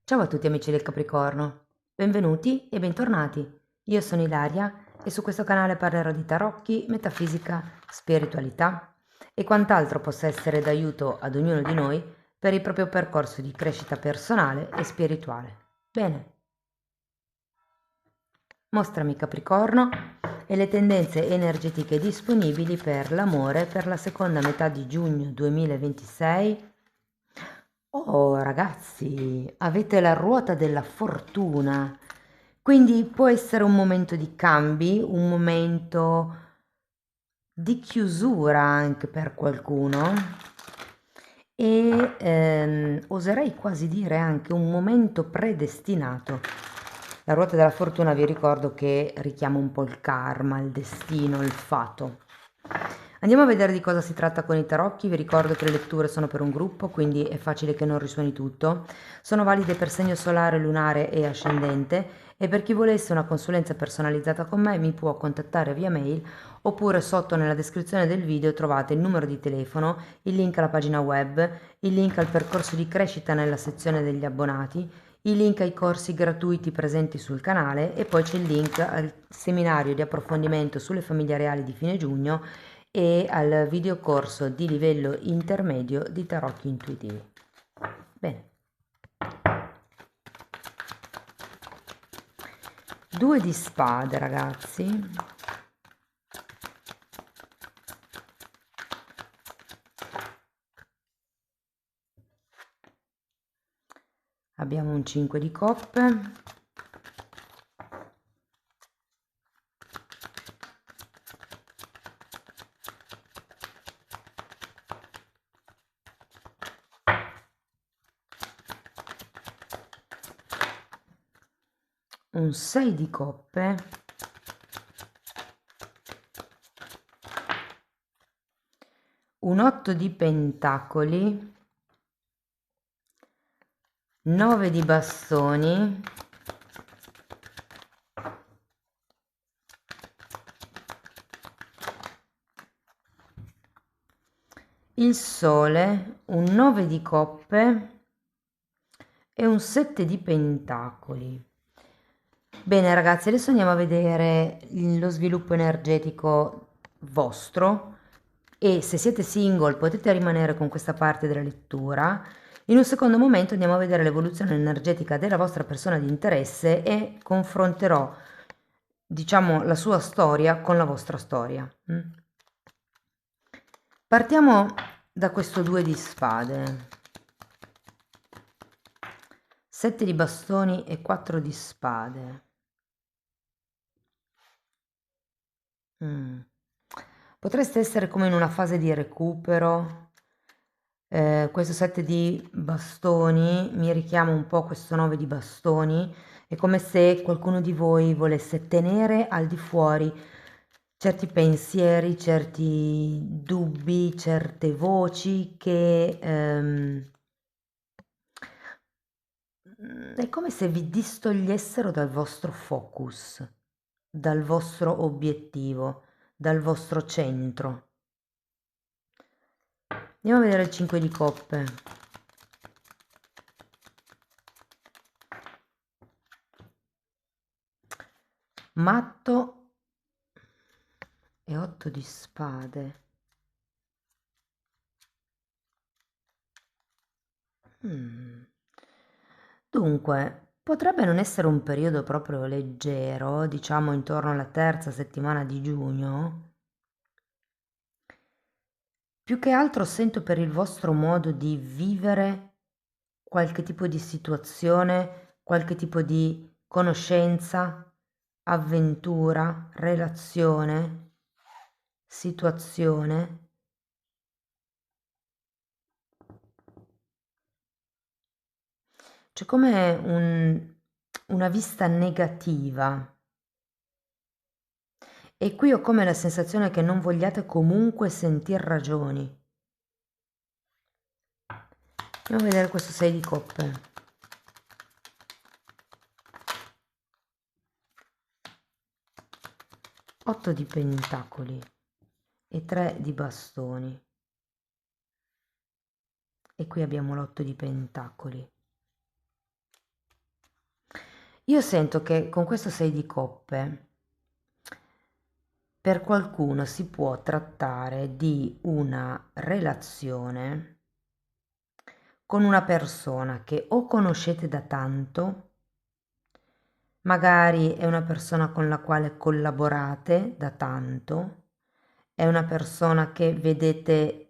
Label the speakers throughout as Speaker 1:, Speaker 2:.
Speaker 1: Ciao a tutti amici del Capricorno, benvenuti e bentornati. Io sono Ilaria e su questo canale parlerò di tarocchi, metafisica, spiritualità e quant'altro possa essere d'aiuto ad ognuno di noi per il proprio percorso di crescita personale e spirituale. Bene, mostrami Capricorno e le tendenze energetiche disponibili per l'amore per la seconda metà di giugno 2026. Oh ragazzi, avete la ruota della fortuna, quindi può essere un momento di cambi, un momento di chiusura anche per qualcuno e oserei quasi dire anche un momento predestinato. La ruota della fortuna vi ricordo che richiama un po' il karma, il destino, il fato. Andiamo a vedere di cosa si tratta con i tarocchi. Vi ricordo che le letture sono per un gruppo, quindi è facile che non risuoni tutto. Sono valide per segno solare, lunare e ascendente, e per chi volesse una consulenza personalizzata con me mi può contattare via mail, oppure sotto nella descrizione del video trovate il numero di telefono, il link alla pagina web, il link al percorso di crescita nella sezione degli abbonati, il link ai corsi gratuiti presenti sul canale e poi c'è il link al seminario di approfondimento sulle famiglie reali di fine giugno e al videocorso di livello intermedio di tarocchi intuitivi. Bene. Due di spade, ragazzi. Abbiamo un 5 di coppe. Un 6 di coppe. Un 8 di pentacoli. 9 di bastoni. Il sole, un 9 di coppe e un 7 di pentacoli. Bene ragazzi, adesso andiamo a vedere lo sviluppo energetico vostro e se siete single potete rimanere con questa parte della lettura. In un secondo momento andiamo a vedere l'evoluzione energetica della vostra persona di interesse e confronterò, diciamo, la sua storia con la vostra storia. Partiamo da questo 2 di spade, 7 di bastoni e 4 di spade. Potreste essere come in una fase di recupero. Questo 7 di bastoni mi richiama un po' questo 9 di bastoni. È come se qualcuno di voi volesse tenere al di fuori certi pensieri, certi dubbi, certe voci che è come se vi distogliessero dal vostro focus, dal vostro obiettivo, dal vostro centro. Andiamo a vedere il 5 di coppe. Matto e 8 di spade. Dunque, potrebbe non essere un periodo proprio leggero, diciamo intorno alla terza settimana di giugno. Più che altro sento per il vostro modo di vivere qualche tipo di situazione, qualche tipo di conoscenza, avventura, relazione, situazione. C'è come una vista negativa. E qui ho come la sensazione che non vogliate comunque sentir ragioni. Andiamo a vedere questo 6 di coppe. 8 di pentacoli e 3 di bastoni. E qui abbiamo l'8 di pentacoli. Io sento che con questo 6 di coppe per qualcuno si può trattare di una relazione con una persona che o conoscete da tanto, magari è una persona con la quale collaborate da tanto, è una persona che vedete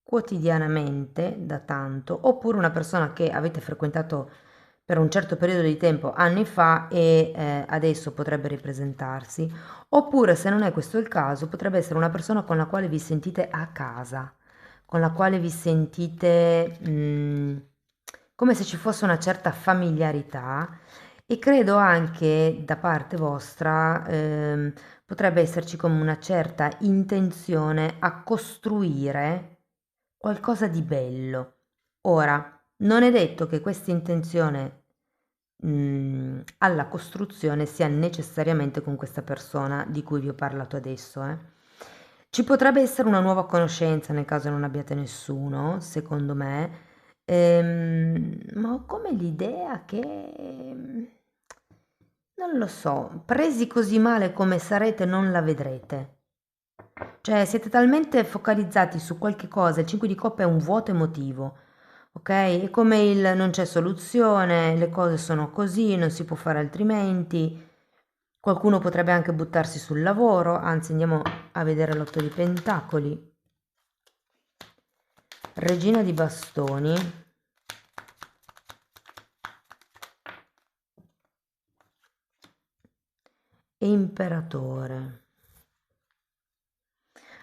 Speaker 1: quotidianamente da tanto, oppure una persona che avete frequentato per un certo periodo di tempo anni fa e adesso potrebbe ripresentarsi, oppure se non è questo il caso, potrebbe essere una persona con la quale vi sentite a casa, con la quale vi sentite come se ci fosse una certa familiarità e credo anche da parte vostra potrebbe esserci come una certa intenzione a costruire qualcosa di bello. Ora, non è detto che questa intenzione alla costruzione sia necessariamente con questa persona di cui vi ho parlato adesso, eh. Ci potrebbe essere una nuova conoscenza nel caso non abbiate nessuno, secondo me, ma ho come l'idea che, non lo so, presi così male come sarete non la vedrete. Cioè siete talmente focalizzati su qualche cosa, il 5 di coppe è un vuoto emotivo, ok? È come il non c'è soluzione, le cose sono così, non si può fare altrimenti. Qualcuno potrebbe anche buttarsi sul lavoro, anzi andiamo a vedere l'otto di pentacoli. Regina di bastoni. E imperatore.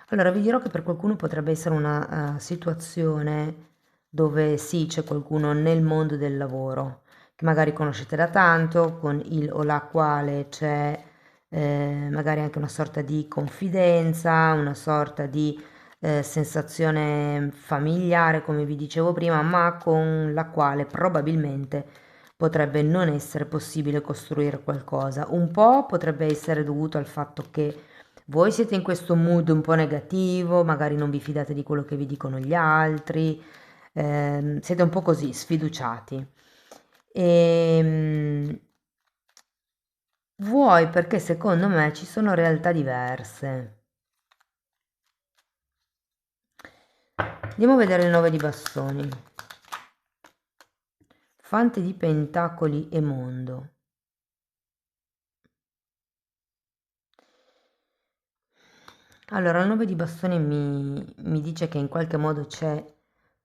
Speaker 1: Allora, vi dirò che per qualcuno potrebbe essere una situazione dove sì, c'è qualcuno nel mondo del lavoro che magari conoscete da tanto, con il o la quale c'è magari anche una sorta di confidenza, una sorta di sensazione familiare, come vi dicevo prima, ma con la quale probabilmente potrebbe non essere possibile costruire qualcosa. Un po' potrebbe essere dovuto al fatto che voi siete in questo mood un po' negativo, magari non vi fidate di quello che vi dicono gli altri, siete un po' così, sfiduciati. E, vuoi perché secondo me ci sono realtà diverse. Andiamo a vedere il 9 di bastoni. Fante di pentacoli e mondo. Allora, il 9 di bastoni mi dice che in qualche modo c'è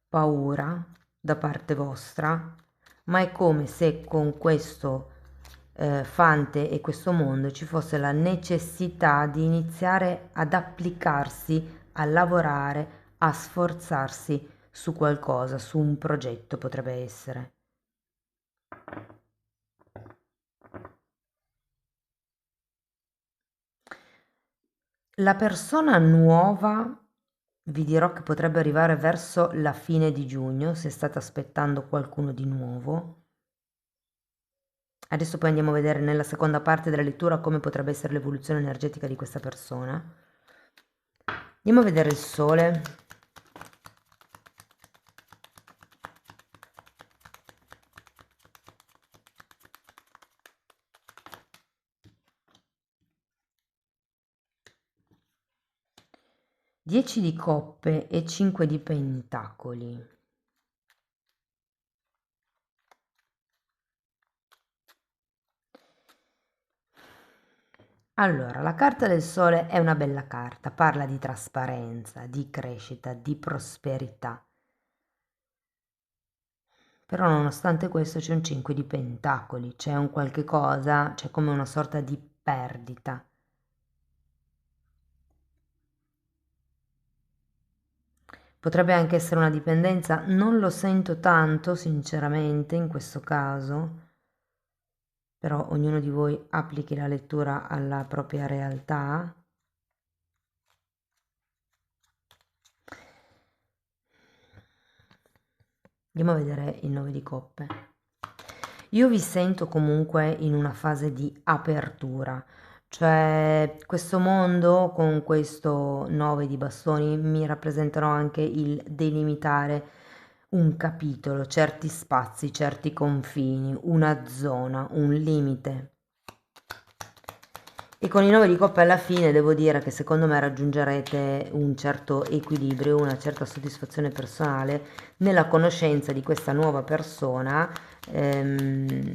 Speaker 1: paura da parte vostra, ma è come se con questo fante e questo mondo ci fosse la necessità di iniziare ad applicarsi, a lavorare, a sforzarsi su qualcosa, su un progetto potrebbe essere. La persona nuova vi dirò che potrebbe arrivare verso la fine di giugno se state aspettando qualcuno di nuovo. Adesso poi andiamo a vedere nella seconda parte della lettura come potrebbe essere l'evoluzione energetica di questa persona. Andiamo a vedere il sole. Dieci di coppe e 5 di pentacoli. Allora, la carta del sole è una bella carta, parla di trasparenza, di crescita, di prosperità. Però nonostante questo c'è un 5 di pentacoli, c'è un qualche cosa, c'è come una sorta di perdita. Potrebbe anche essere una dipendenza, non lo sento tanto sinceramente in questo caso, però ognuno di voi applichi la lettura alla propria realtà. Andiamo a vedere il 9 di coppe. Io vi sento comunque in una fase di apertura, cioè questo mondo con questo 9 di bastoni mi rappresentano anche il delimitare un capitolo, certi spazi, certi confini, una zona, un limite. E con i 9 di coppe alla fine devo dire che secondo me raggiungerete un certo equilibrio, una certa soddisfazione personale nella conoscenza di questa nuova persona, ehm,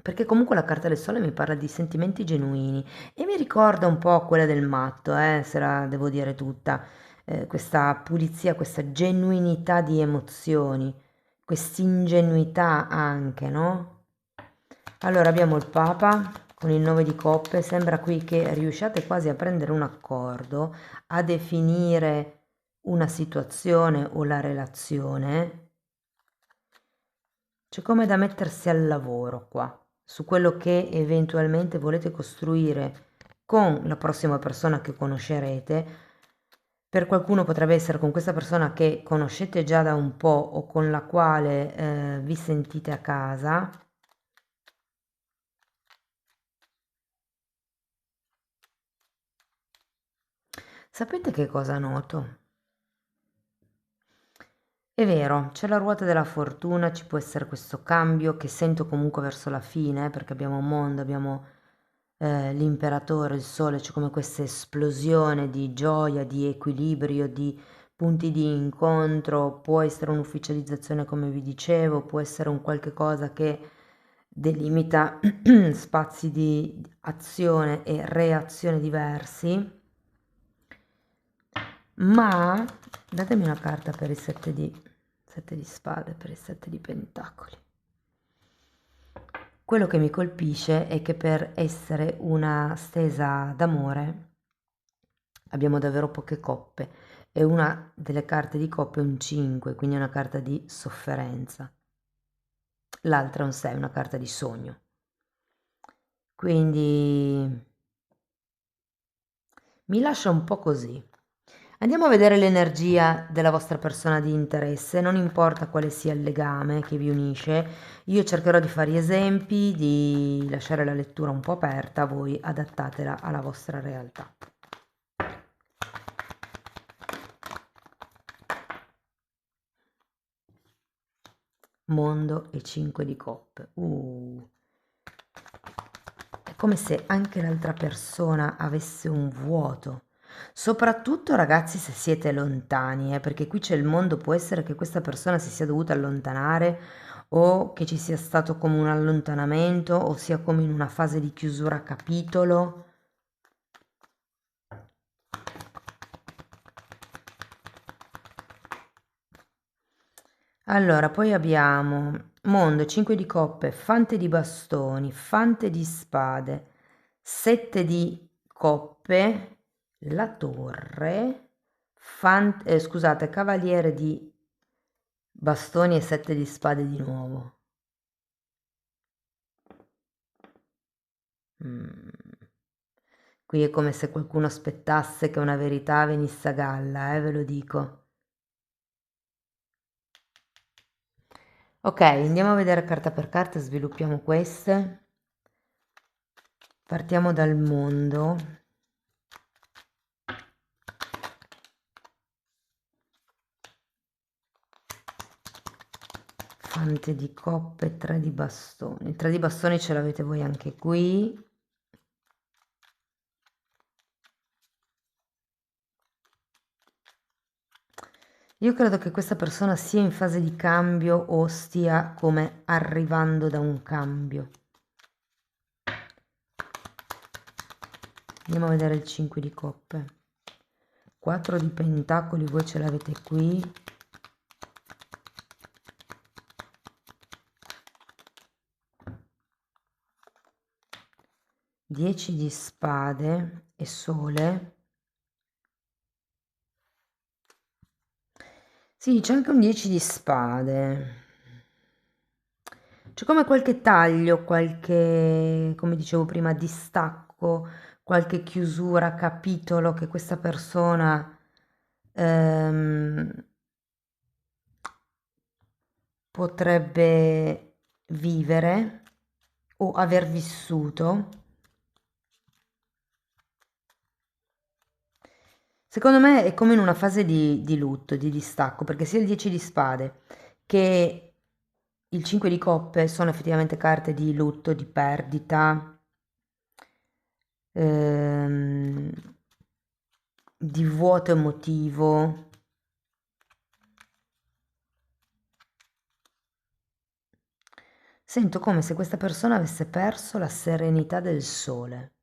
Speaker 1: perché comunque la carta del sole mi parla di sentimenti genuini e mi ricorda un po' quella del matto, se la devo dire tutta, questa pulizia, questa genuinità di emozioni, quest'ingenuità anche, no? Allora abbiamo il Papa con il 9 di coppe, sembra qui che riusciate quasi a prendere un accordo, a definire una situazione o la relazione. C'è come da mettersi al lavoro qua, su quello che eventualmente volete costruire con la prossima persona che conoscerete. Per qualcuno potrebbe essere con questa persona che conoscete già da un po' o con la quale vi sentite a casa. Sapete che cosa noto? È vero, c'è la ruota della fortuna, ci può essere questo cambio che sento comunque verso la fine, perché abbiamo un mondo, abbiamo l'imperatore, il sole, c'è come questa esplosione di gioia, di equilibrio, di punti di incontro, può essere un'ufficializzazione come vi dicevo, può essere un qualche cosa che delimita spazi di azione e reazione diversi, ma datemi una carta per il 7 di spade, per il 7 di pentacoli. Quello che mi colpisce è che per essere una stesa d'amore abbiamo davvero poche coppe e una delle carte di coppe è un 5, quindi è una carta di sofferenza. L'altra è un 6, una carta di sogno. Quindi mi lascia un po' così. Andiamo a vedere l'energia della vostra persona di interesse, non importa quale sia il legame che vi unisce, io cercherò di fare esempi, di lasciare la lettura un po' aperta, voi adattatela alla vostra realtà. Mondo e 5 di coppe. È come se anche l'altra persona avesse un vuoto. Soprattutto ragazzi se siete lontani, perché qui c'è il mondo, può essere che questa persona si sia dovuta allontanare o che ci sia stato come un allontanamento o sia come in una fase di chiusura capitolo. Allora, poi abbiamo mondo, 5 di coppe, fante di bastoni, fante di spade, 7 di coppe, la torre, scusate, cavaliere di bastoni e 7 di spade di nuovo. Mm. Qui è come se qualcuno aspettasse che una verità venisse a galla, ve lo dico. Ok, andiamo a vedere carta per carta, sviluppiamo queste. Partiamo dal mondo. Fante di coppe, 3 di bastoni. 3 di bastoni ce l'avete voi anche qui. Io credo che questa persona sia in fase di cambio o stia come arrivando da un cambio. Andiamo a vedere il 5 di coppe. 4 di pentacoli, voi ce l'avete qui. 10 di spade e sole. Sì, c'è anche un 10 di spade. C'è come qualche taglio, qualche, come dicevo prima, distacco, qualche chiusura, capitolo che questa persona ehm, potrebbe vivere o aver vissuto. Secondo me è come in una fase di lutto, di distacco, perché sia il 10 di spade che il 5 di coppe sono effettivamente carte di lutto, di perdita, ehm, di vuoto emotivo. Sento come se questa persona avesse perso la serenità del sole.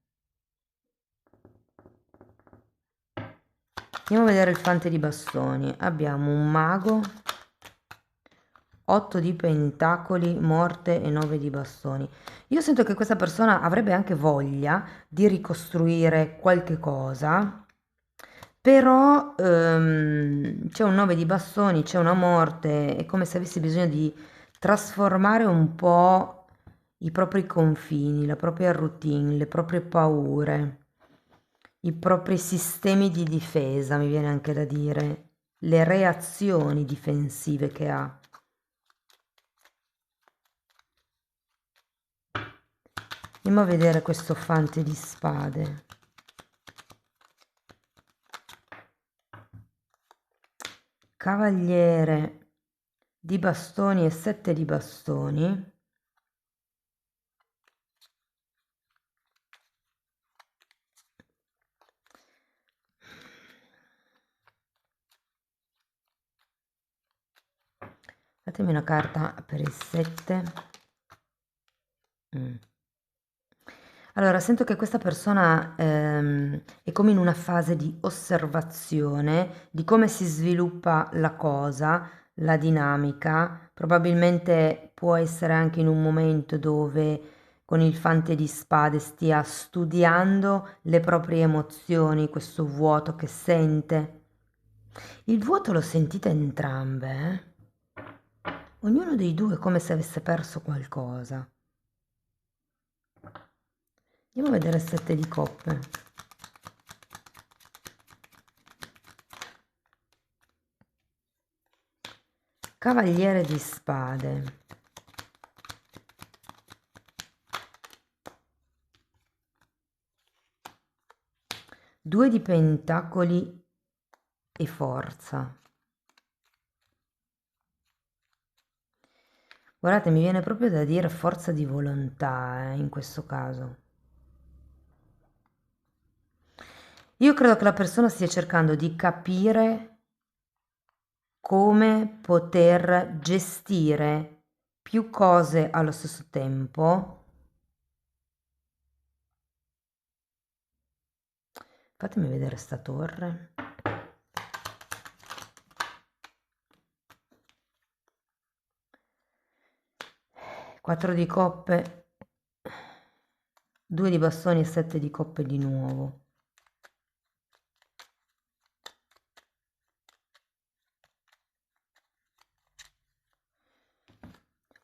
Speaker 1: Andiamo a vedere il fante di bastoni. Abbiamo un mago, 8 di pentacoli, morte e 9 di bastoni. Io sento che questa persona avrebbe anche voglia di ricostruire qualche cosa, però c'è un 9 di bastoni, c'è una morte, è come se avessi bisogno di trasformare un po' i propri confini, la propria routine, le proprie paure, i propri sistemi di difesa, mi viene anche da dire, le reazioni difensive che ha. Andiamo a vedere questo fante di spade. Cavaliere di bastoni e 7 di bastoni. Fatemi una carta per il 7. Allora, sento che questa persona è come in una fase di osservazione di come si sviluppa la cosa, la dinamica. Probabilmente può essere anche in un momento dove con il fante di spade stia studiando le proprie emozioni, questo vuoto che sente. Il vuoto lo sentite entrambe, Ognuno dei due è come se avesse perso qualcosa. Andiamo a vedere il 7 di coppe. Cavaliere di spade. Due di pentacoli e forza. Guardate, mi viene proprio da dire forza di volontà, in questo caso. Io credo che la persona stia cercando di capire come poter gestire più cose allo stesso tempo. Fatemi vedere sta torre. 4 di coppe, 2 di bastoni e 7 di coppe di nuovo.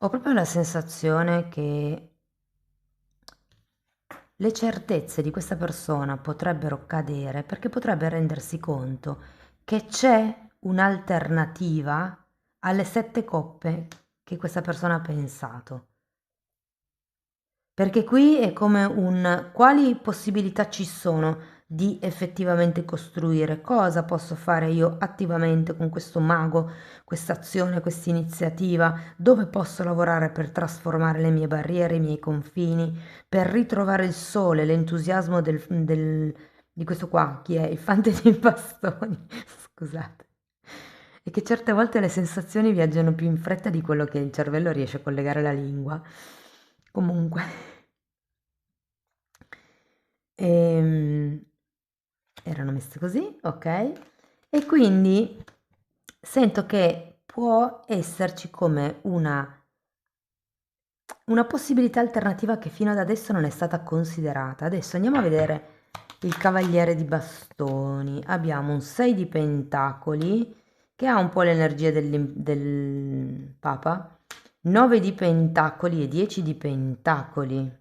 Speaker 1: Ho proprio la sensazione che le certezze di questa persona potrebbero cadere perché potrebbe rendersi conto che c'è un'alternativa alle 7 coppe che questa persona ha pensato. Perché qui è come un quali possibilità ci sono di effettivamente costruire, cosa posso fare io attivamente con questo mago, questa azione, questa iniziativa, dove posso lavorare per trasformare le mie barriere, i miei confini, per ritrovare il sole, l'entusiasmo di questo qua, chi è? Il fante dei bastoni, scusate. E che certe volte le sensazioni viaggiano più in fretta di quello che il cervello riesce a collegare la lingua. Comunque, ehm, erano messe così, ok? E quindi sento che può esserci come una possibilità alternativa che fino ad adesso non è stata considerata. Adesso andiamo a vedere il cavaliere di bastoni. Abbiamo un 6 di pentacoli che ha un po' l'energia del Papa, 9 di pentacoli e 10 di pentacoli.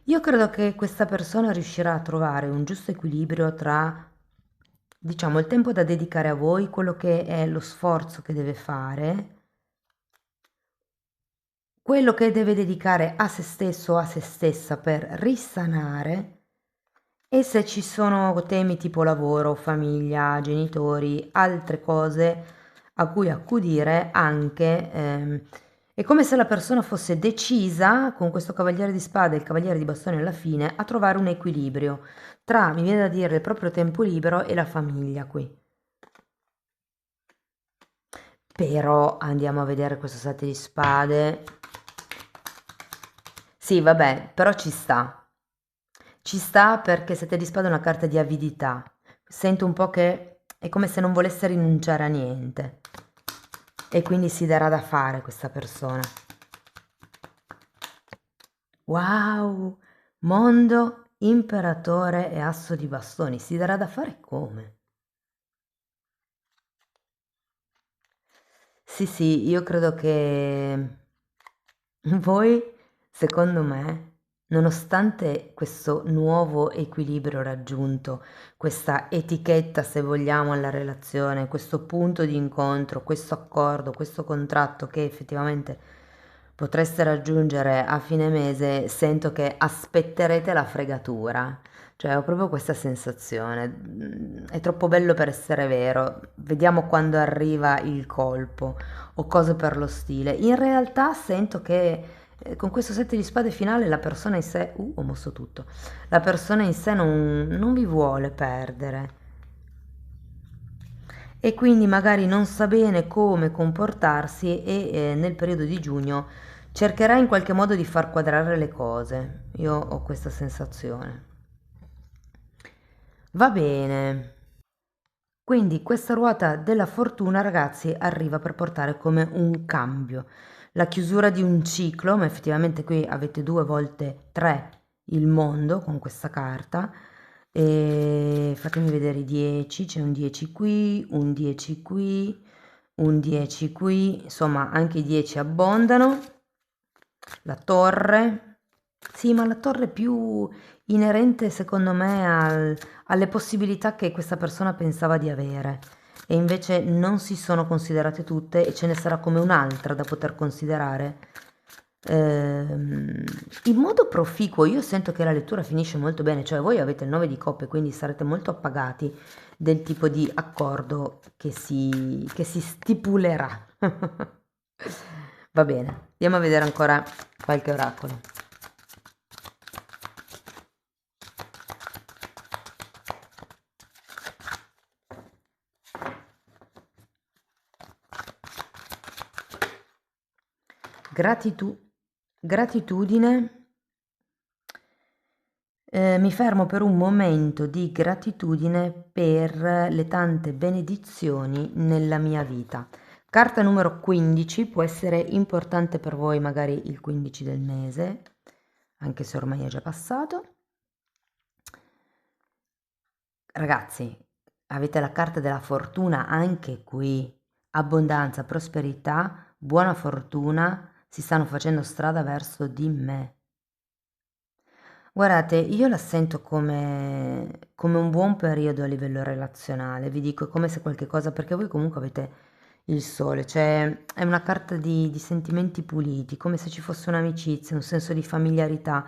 Speaker 1: Io credo che questa persona riuscirà a trovare un giusto equilibrio tra, diciamo, il tempo da dedicare a voi, quello che è lo sforzo che deve fare, quello che deve dedicare a se stesso o a se stessa per risanare E se ci sono temi tipo lavoro, famiglia, genitori, altre cose a cui accudire anche, è come se la persona fosse decisa con questo cavaliere di spade e il cavaliere di bastoni alla fine a trovare un equilibrio tra, mi viene da dire, il proprio tempo libero e la famiglia qui. Però andiamo a vedere questo sette di spade. Sì, vabbè, però ci sta. Ci sta perché sette di spade è una carta di avidità. Sento un po' che è come se non volesse rinunciare a niente. E quindi si darà da fare questa persona. Wow! Mondo, imperatore e asso di bastoni. Si darà da fare come? Sì, sì, io credo che voi, secondo me, nonostante questo nuovo equilibrio raggiunto, questa etichetta, se vogliamo, alla relazione, questo punto di incontro, questo accordo, questo contratto che effettivamente potreste raggiungere a fine mese, sento che aspetterete la fregatura. Cioè, ho proprio questa sensazione. È troppo bello per essere vero. Vediamo quando arriva il colpo o cose per lo stile. In realtà sento che con questo sette di spade finale la persona in sé, ho mosso tutto, la persona in sé non vi vuole perdere e quindi magari non sa bene come comportarsi e nel periodo di giugno cercherà in qualche modo di far quadrare le cose. Io ho questa sensazione. Va bene. Quindi questa ruota della fortuna, ragazzi, arriva per portare come un cambio, la chiusura di un ciclo, ma effettivamente qui avete 2 volte 3 il mondo con questa carta. E fatemi vedere i 10, c'è un 10 qui, un 10 qui, un 10 qui, insomma anche i 10 abbondano. La torre, sì, ma la torre è più inerente secondo me alle possibilità che questa persona pensava di avere e invece non si sono considerate tutte e ce ne sarà come un'altra da poter considerare. In modo proficuo, io sento che la lettura finisce molto bene, cioè voi avete il 9 di coppe, quindi sarete molto appagati del tipo di accordo che si stipulerà. Va bene, andiamo a vedere ancora qualche oracolo. Gratitudine. Mi fermo per un momento di gratitudine per le tante benedizioni nella mia vita. Carta numero 15, può essere importante per voi magari il 15 del mese, anche se ormai è già passato. Ragazzi, avete la carta della fortuna anche qui. Abbondanza, prosperità, buona fortuna, si stanno facendo strada verso di me. Guardate, io la sento come un buon periodo a livello relazionale, vi dico, è come se qualche cosa, perché voi comunque avete il sole, cioè è una carta di sentimenti puliti, come se ci fosse un'amicizia, un senso di familiarità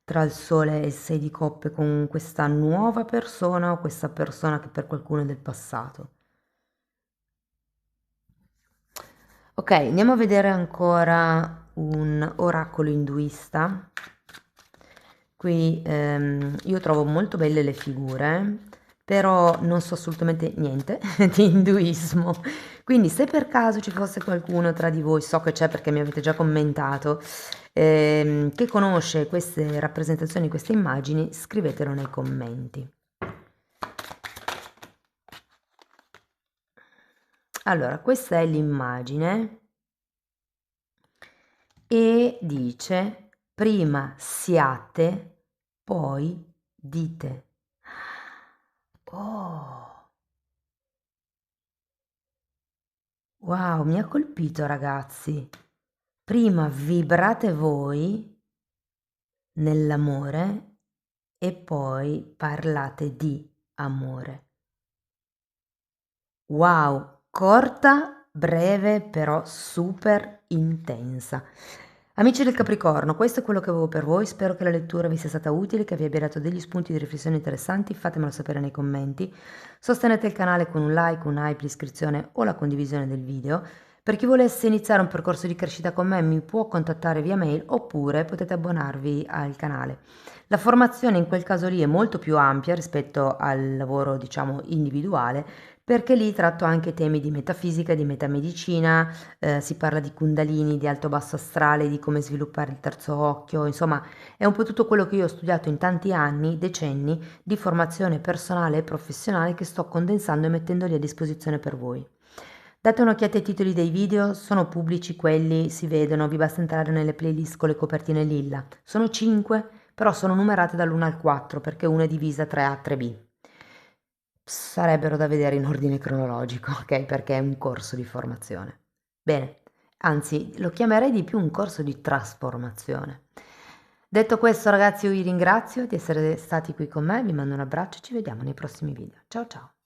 Speaker 1: tra il sole e il sei di coppe con questa nuova persona o questa persona che per qualcuno è del passato. Ok, andiamo a vedere ancora un oracolo induista. Qui io trovo molto belle le figure, però non so assolutamente niente di induismo. Quindi se per caso ci fosse qualcuno tra di voi, so che c'è perché mi avete già commentato, che conosce queste rappresentazioni, queste immagini, scrivetelo nei commenti. Allora, questa è l'immagine e dice prima siate, poi dite. Oh, wow, mi ha colpito ragazzi. Prima vibrate voi nell'amore e poi parlate di amore. Wow, corta, breve, però super intensa. Amici del Capricorno, questo è quello che avevo per voi, spero che la lettura vi sia stata utile, che vi abbia dato degli spunti di riflessione interessanti, fatemelo sapere nei commenti, sostenete il canale con un like, un hype, l'iscrizione o la condivisione del video. Per chi volesse iniziare un percorso di crescita con me mi può contattare via mail oppure potete abbonarvi al canale. La formazione in quel caso lì è molto più ampia rispetto al lavoro, diciamo, individuale, perché lì tratto anche temi di metafisica, di metamedicina, si parla di kundalini, di alto basso astrale, di come sviluppare il terzo occhio, insomma è un po' tutto quello che io ho studiato in tanti anni, decenni di formazione personale e professionale che sto condensando e mettendoli a disposizione per voi. Date un'occhiata ai titoli dei video, sono pubblici quelli, si vedono, vi basta entrare nelle playlist con le copertine lilla. Sono 5, però sono numerate dall'1 al 4 perché una è divisa 3A, 3B. Sarebbero da vedere in ordine cronologico, ok? Perché è un corso di formazione. Bene, anzi, lo chiamerei di più un corso di trasformazione. Detto questo, ragazzi, io vi ringrazio di essere stati qui con me, vi mando un abbraccio e ci vediamo nei prossimi video. Ciao ciao!